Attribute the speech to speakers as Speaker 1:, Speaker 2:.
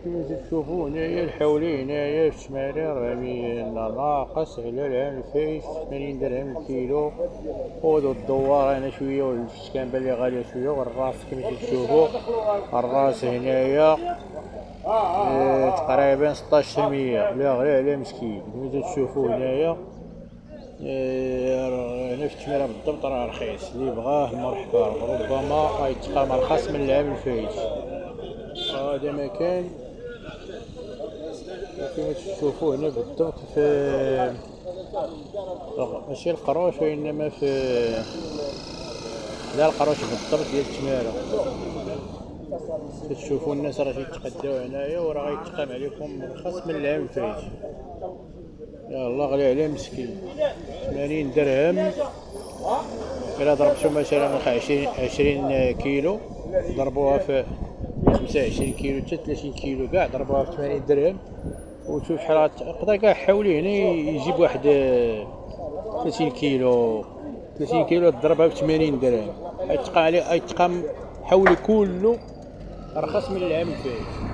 Speaker 1: كما تشوفوا هنايا الحولي هنايا في الشمالي 400 ناقص على العام الفايت 80 درهم الكيلو. خذوا الدوار هنا شويه والفش كان بالي غاليه شويه، والراس كما تشوفوا الراس هنايا تقريبا 16% لا غير على مسكين كما تشوفوا هنايا. هنا في التميره بالضبط راه رخيص، اللي بغاه مرحبا، ربما غيتلقى مرخص من العام الفايت. هذا مكان كما تشوفوا هنا بالضبط في ماشي القروش وانما في لا القروش بالضبط ديال التماره. كتشوفوا الناس راه تيتقداو هنايا وراه غيتقام عليكم مرخص من العام الفايت. يلاه غالي على مسكين 80 درهم. إلا ضربتو مثلا 20 كيلو ضربوها في 25 كيلو حتى 30 كيلو كاع ضربوها في 80 درهم، وشوف شحال تقدر كاع حولي هنا يجيب واحد 30 كيلو. 30 كيلو تضربها ب 80 درهم غيتقام حولي كله رخص من العام الفايت.